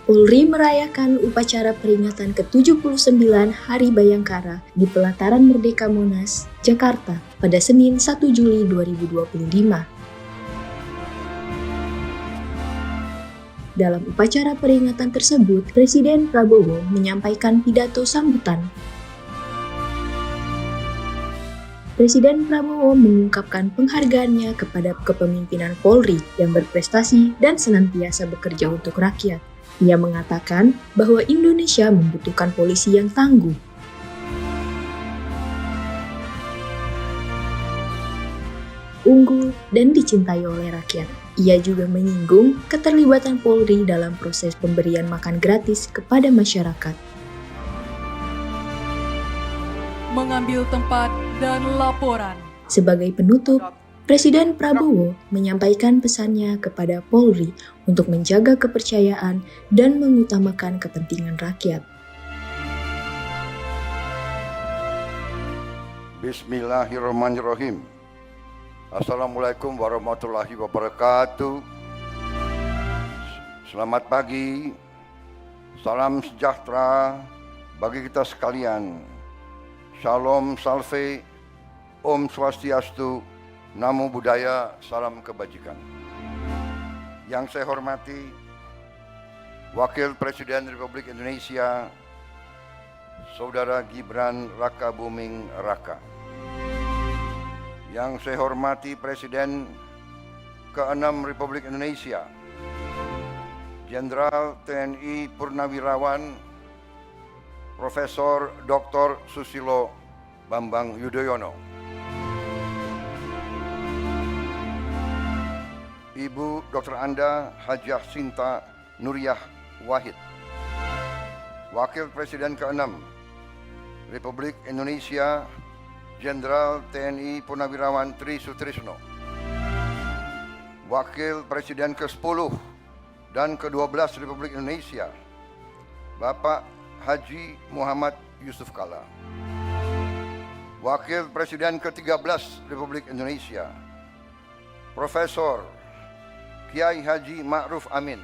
Polri merayakan upacara peringatan ke-79 Hari Bayangkara di Pelataran Merdeka Monas, Jakarta pada Senin 1 Juli 2025. Dalam upacara peringatan tersebut, Presiden Prabowo menyampaikan pidato sambutan. Presiden Prabowo mengungkapkan penghargaannya kepada kepemimpinan Polri yang berprestasi dan senantiasa bekerja untuk rakyat. Ia mengatakan bahwa Indonesia membutuhkan polisi yang tangguh, unggul, dan dicintai oleh rakyat. Ia juga menyinggung keterlibatan Polri dalam proses pemberian makan gratis kepada masyarakat. Mengambil tempat dan laporan. Sebagai penutup, Presiden Prabowo menyampaikan pesannya kepada Polri untuk menjaga kepercayaan dan mengutamakan kepentingan rakyat. Bismillahirrahmanirrahim. Assalamualaikum warahmatullahi wabarakatuh. Selamat pagi, salam sejahtera bagi kita sekalian. Shalom Salve, Om Swastiastu, Namo Buddhaya, salam kebajikan. Yang saya hormati Wakil Presiden Republik Indonesia, Saudara Gibran Rakabuming Raka. Yang saya hormati Presiden ke-6 Republik Indonesia, Jenderal TNI Purnawirawan Profesor Dr. Susilo Bambang Yudhoyono. Ibu Dr. Anda Hajah Sinta Nuriyah Wahid, Wakil Presiden ke-6 Republik Indonesia, Jenderal TNI Purnawirawan Tri Sutrisno, Wakil Presiden ke-10 dan ke-12 Republik Indonesia, Bapak Haji Muhammad Yusuf Kalla, Wakil Presiden ke-13 Republik Indonesia, Profesor Kiai Haji Ma'ruf Amin.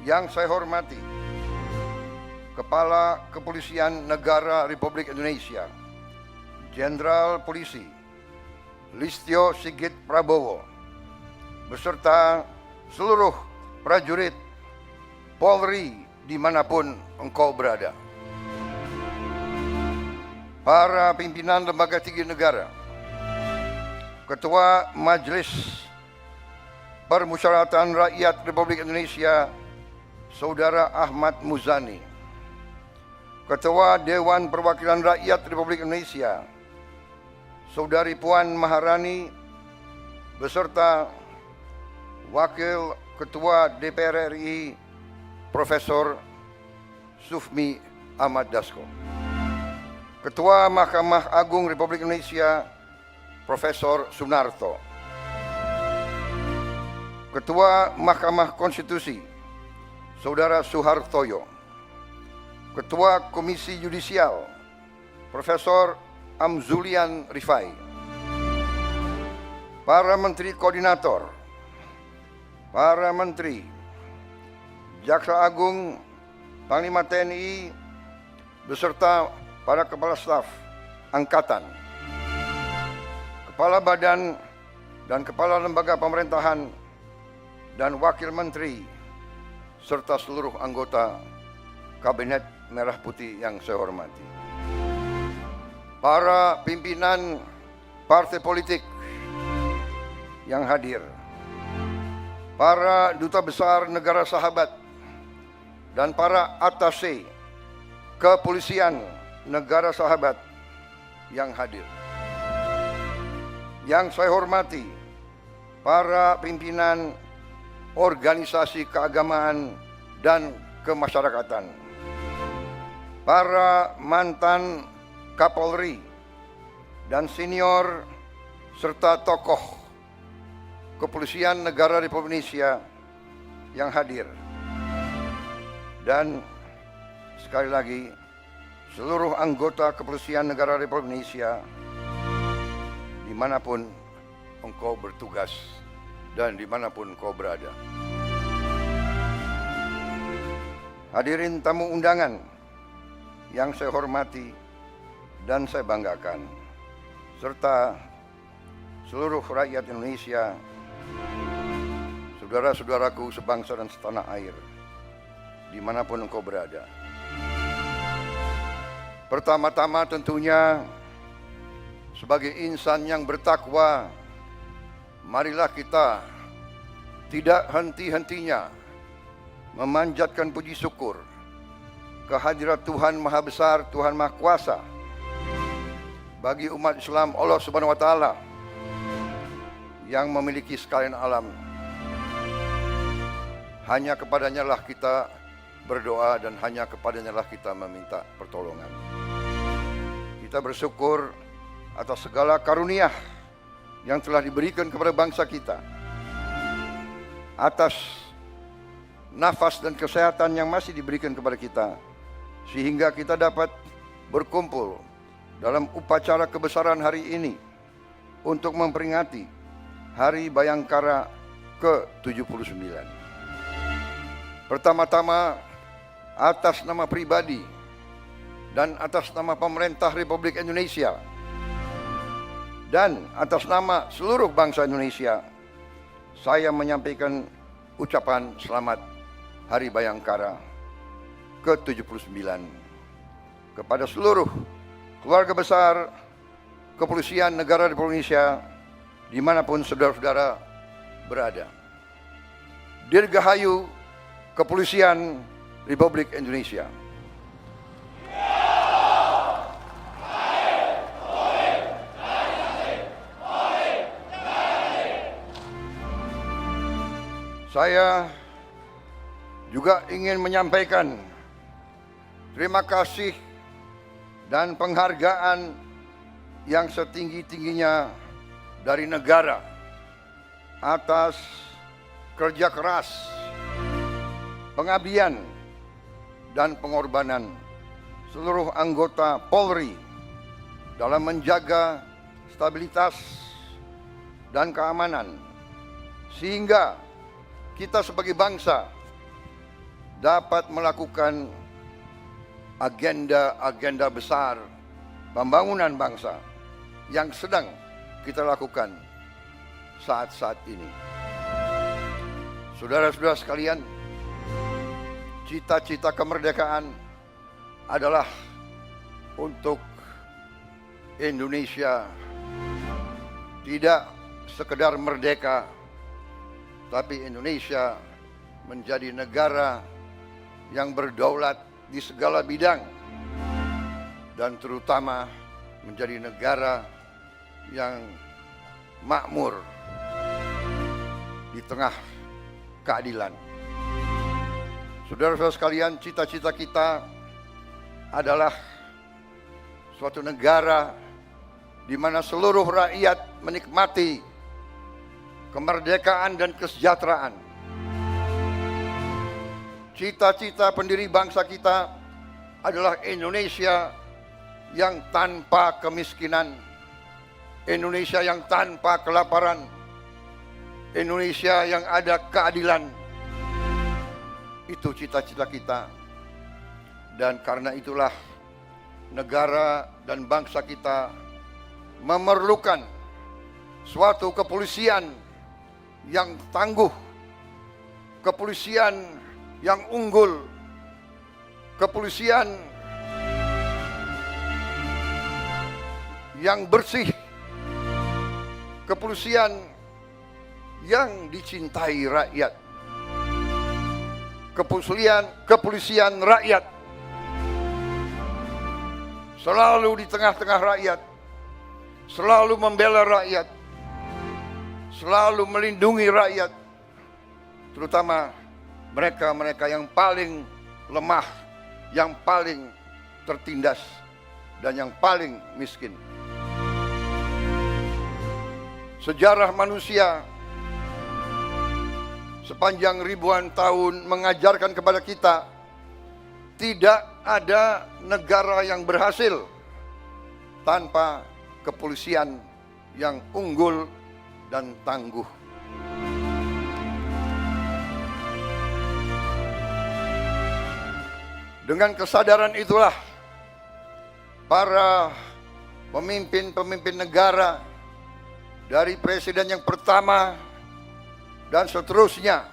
Yang saya hormati Kepala Kepolisian Negara Republik Indonesia, Jenderal Polisi Listio Sigit Prabowo, beserta seluruh prajurit Polri dimanapun engkau berada. Para pimpinan lembaga tinggi negara, Ketua Majelis Permusyawaratan Rakyat Republik Indonesia, Saudara Ahmad Muzani, Ketua Dewan Perwakilan Rakyat Republik Indonesia, Saudari Puan Maharani, beserta Wakil Ketua DPR RI, Profesor Sufmi Ahmad Dasko, Ketua Mahkamah Agung Republik Indonesia, Profesor Sunarto, Ketua Mahkamah Konstitusi, Saudara Suhartoyo, Ketua Komisi Yudisial, Profesor Amzulian Rifai, para Menteri Koordinator, para Menteri, Jaksa Agung, Panglima TNI, beserta para Kepala Staf Angkatan, Kepala Badan dan Kepala Lembaga Pemerintahan dan Wakil Menteri, serta seluruh anggota Kabinet Merah Putih yang saya hormati. Para pimpinan partai politik yang hadir, para duta besar negara sahabat, dan para atase kepolisian negara sahabat yang hadir. Yang saya hormati para pimpinan organisasi keagamaan dan kemasyarakatan, para mantan Kapolri dan senior serta tokoh Kepolisian Negara Republik Indonesia yang hadir, dan sekali lagi seluruh anggota Kepolisian Negara Republik Indonesia dimanapun engkau bertugas dan dimanapun engkau berada. hadirin tamu undangan yang saya hormati dan saya banggakan, serta seluruh rakyat Indonesia, saudara-saudaraku sebangsa dan setanah air, dimanapun engkau berada. Pertama-tama tentunya, sebagai insan yang bertakwa, marilah kita tidak henti-hentinya memanjatkan puji syukur kehadirat Tuhan Maha Besar, Tuhan Maha Kuasa bagi umat Islam Allah Subhanahu wa Ta'ala yang memiliki sekalian alam. Hanya kepadanya lah kita berdoa dan hanya kepadanya lah kita meminta pertolongan. Kita bersyukur atas segala karunia yang telah diberikan kepada bangsa kita, atas nafas dan kesehatan yang masih diberikan kepada kita, sehingga kita dapat berkumpul dalam upacara kebesaran hari ini untuk memperingati Hari Bayangkara ke-79. Pertama-tama, atas nama pribadi dan atas nama pemerintah Republik Indonesia dan atas nama seluruh bangsa Indonesia, saya menyampaikan ucapan selamat Hari Bayangkara ke-79 kepada seluruh keluarga besar Kepolisian Negara Republik Indonesia dimanapun saudara-saudara berada. Dirgahayu Kepolisian Republik Indonesia. Saya juga ingin menyampaikan terima kasih dan penghargaan yang setinggi-tingginya dari negara atas kerja keras, pengabdian, dan pengorbanan seluruh anggota Polri dalam menjaga stabilitas dan keamanan, sehingga kita sebagai bangsa dapat melakukan agenda-agenda besar pembangunan bangsa yang sedang kita lakukan saat-saat ini. Saudara-saudara sekalian, cita-cita kemerdekaan adalah untuk Indonesia tidak sekedar merdeka, tapi Indonesia menjadi negara yang berdaulat di segala bidang dan terutama menjadi negara yang makmur di tengah keadilan. Saudara-saudara sekalian, cita-cita kita adalah suatu negara di mana seluruh rakyat menikmati kemerdekaan dan kesejahteraan. Cita-cita pendiri bangsa kita adalah Indonesia yang tanpa kemiskinan, Indonesia yang tanpa kelaparan, Indonesia yang ada keadilan. Itu cita-cita kita. Dan karena itulah negara dan bangsa kita memerlukan suatu kepolisian yang tangguh, kepolisian yang unggul, kepolisian yang bersih, kepolisian yang dicintai rakyat, kepolisian rakyat, selalu di tengah-tengah rakyat, selalu membela rakyat, selalu melindungi rakyat, terutama mereka-mereka yang paling lemah, yang paling tertindas, dan yang paling miskin. Sejarah manusia sepanjang ribuan tahun mengajarkan kepada kita, tidak ada negara yang berhasil tanpa kepolisian yang unggul dan tangguh. Dengan kesadaran itulah para pemimpin-pemimpin negara dari presiden yang pertama dan seterusnya,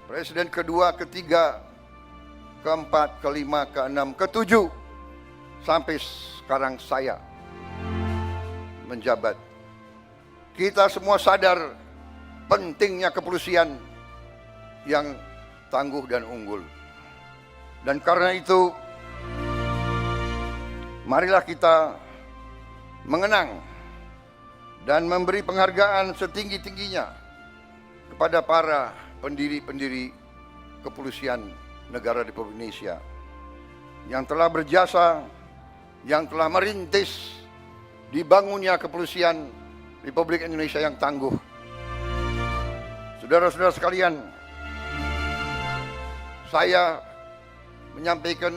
presiden kedua, ketiga, keempat, kelima, keenam, ketujuh, sampai sekarang saya menjabat. Kita semua sadar pentingnya kepolisian yang tangguh dan unggul. Dan karena itu, marilah kita mengenang dan memberi penghargaan setinggi-tingginya kepada para pendiri-pendiri kepolisian negara Republik Indonesia yang telah berjasa, yang telah merintis dibangunnya kepolisian Republik Indonesia yang tangguh. Saudara-saudara sekalian, saya menyampaikan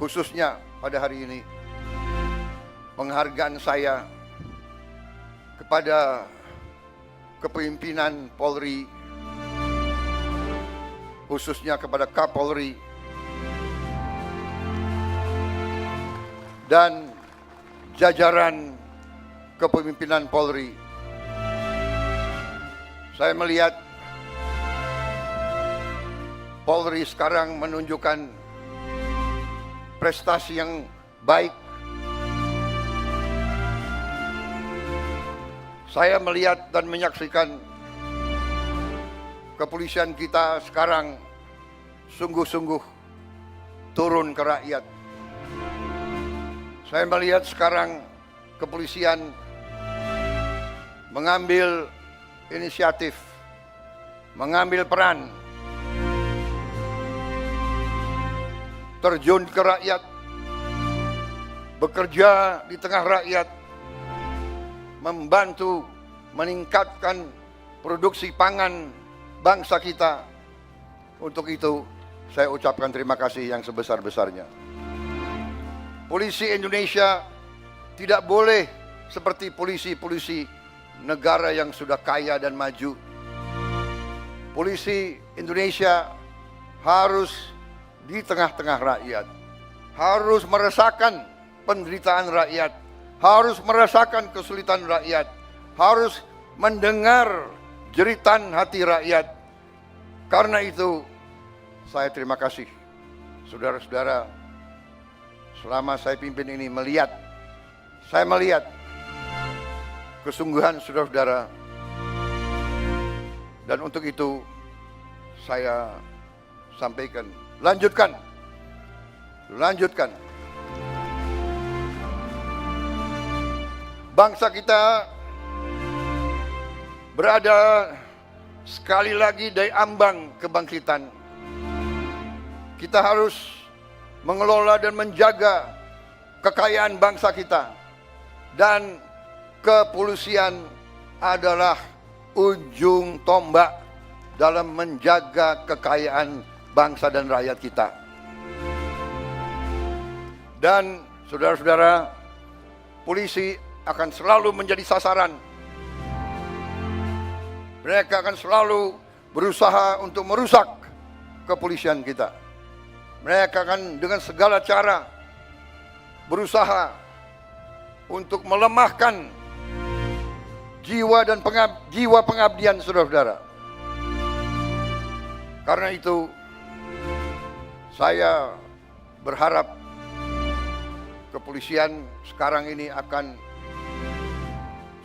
khususnya pada hari ini penghargaan saya kepada kepemimpinan Polri, khususnya kepada Kapolri dan jajaran kepemimpinan Polri. Saya melihat Polri sekarang menunjukkan prestasi yang baik. Saya melihat dan menyaksikan kepolisian kita sekarang sungguh-sungguh turun ke rakyat. Saya melihat sekarang kepolisian mengambil inisiatif, mengambil peran, terjun ke rakyat, bekerja di tengah rakyat, membantu meningkatkan produksi pangan bangsa kita. Untuk itu, saya ucapkan terima kasih yang sebesar-besarnya. Polisi Indonesia tidak boleh seperti polisi-polisi negara yang sudah kaya dan maju. Polisi Indonesia harus di tengah-tengah rakyat, harus merasakan penderitaan rakyat, harus merasakan kesulitan rakyat, harus mendengar jeritan hati rakyat. Karena itu, saya terima kasih, saudara-saudara, selama saya pimpin ini saya melihat kesungguhan saudara-saudara. Dan untuk itu, saya sampaikan, lanjutkan. Bangsa kita berada sekali lagi di ambang kebangkitan. Kita harus mengelola dan menjaga kekayaan bangsa kita. Dan kepolisian adalah ujung tombak dalam menjaga kekayaan bangsa dan rakyat kita. Dan saudara-saudara, polisi akan selalu menjadi sasaran. Mereka akan selalu berusaha untuk merusak kepolisian kita. Mereka akan dengan segala cara berusaha untuk melemahkan jiwa dan jiwa pengabdian saudara-saudara. Karena itu, saya berharap kepolisian sekarang ini akan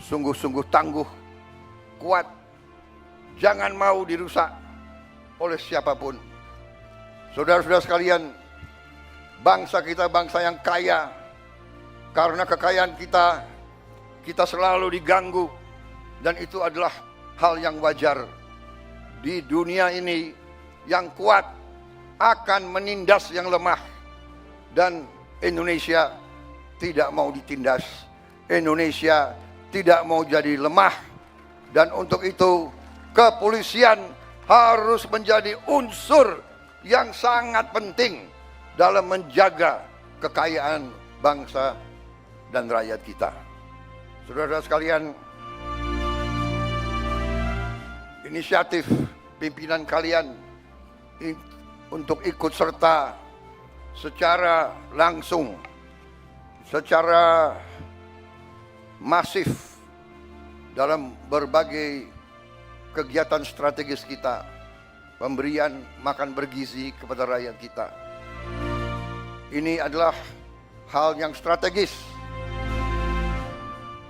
sungguh-sungguh tangguh, kuat, jangan mau dirusak oleh siapapun. Saudara-saudara sekalian, bangsa kita bangsa yang kaya. Karena kekayaan kita selalu diganggu, dan itu adalah hal yang wajar. Di dunia ini, yang kuat akan menindas yang lemah, dan Indonesia tidak mau ditindas. Indonesia tidak mau jadi lemah, dan untuk itu kepolisian harus menjadi unsur yang sangat penting dalam menjaga kekayaan bangsa dan rakyat kita. Saudara-saudara sekalian, inisiatif pimpinan kalian untuk ikut serta secara langsung, secara masif dalam berbagai kegiatan strategis kita, pemberian makan bergizi kepada rakyat kita. Ini adalah hal yang strategis.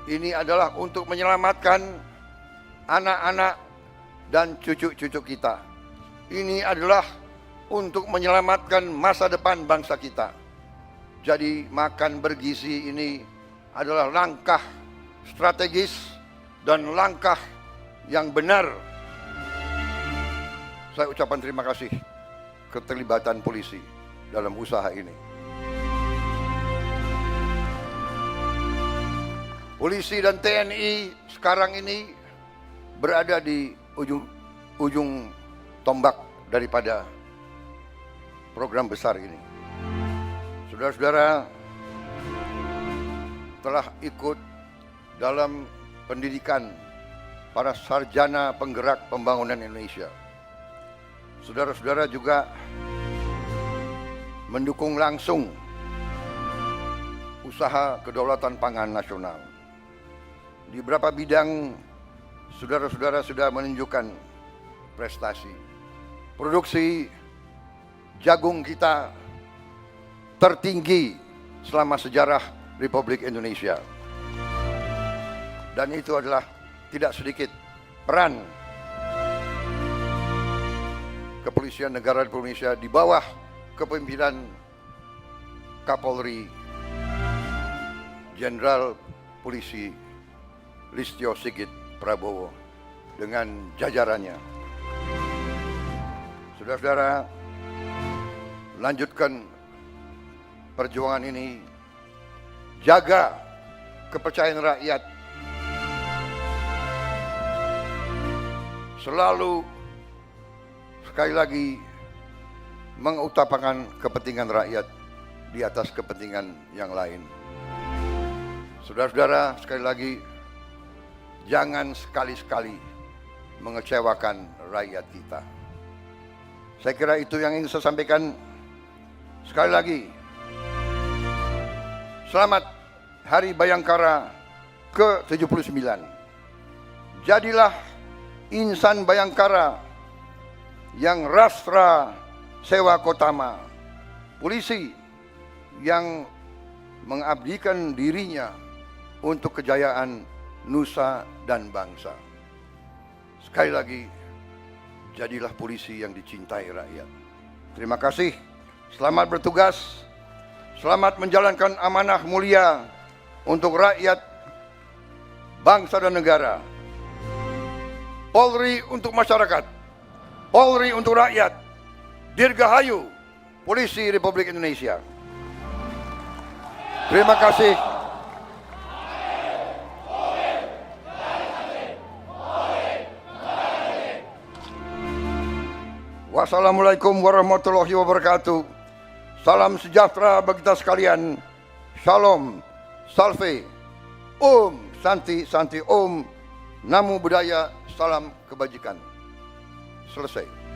Ini adalah untuk menyelamatkan anak-anak dan cucu-cucu kita. Ini adalah untuk menyelamatkan masa depan bangsa kita. Jadi makan bergizi ini adalah langkah strategis dan langkah yang benar. Saya ucapkan terima kasih keterlibatan polisi dalam usaha ini. Polisi dan TNI sekarang ini berada di ujung tombak daripada program besar ini. Saudara-saudara telah ikut dalam pendidikan para sarjana penggerak pembangunan Indonesia. Saudara-saudara juga mendukung langsung usaha kedaulatan pangan nasional. Di beberapa bidang saudara-saudara sudah menunjukkan prestasi. Produksi jagung kita tertinggi selama sejarah Republik Indonesia. Dan itu adalah tidak sedikit peran Kepolisian Negara Republik Indonesia di bawah kepemimpinan Kapolri Jenderal Polisi Listio Sigit Prabowo dengan jajarannya. Saudara-saudara, lanjutkan perjuangan ini, jaga kepercayaan rakyat, selalu sekali lagi mengutamakan kepentingan rakyat di atas kepentingan yang lain. Saudara-saudara, sekali lagi, jangan sekali-sekali mengecewakan rakyat kita. Saya kira itu yang ingin saya sampaikan. Sekali lagi, selamat Hari Bayangkara ke-79. Jadilah insan Bayangkara yang rastra sewa kotama, polisi yang mengabdikan dirinya untuk kejayaan nusa dan bangsa. Sekali lagi, jadilah polisi yang dicintai rakyat. Terima kasih, selamat bertugas, selamat menjalankan amanah mulia untuk rakyat, bangsa dan negara. Polri untuk masyarakat, Polri untuk rakyat. Dirgahayu Polisi Republik Indonesia. Terima kasih. Wassalamualaikum warahmatullahi wabarakatuh. Salam sejahtera bagi kita sekalian. Shalom, salve, om, santi, santi, om, namo buddhaya, salam kebajikan. Selesai.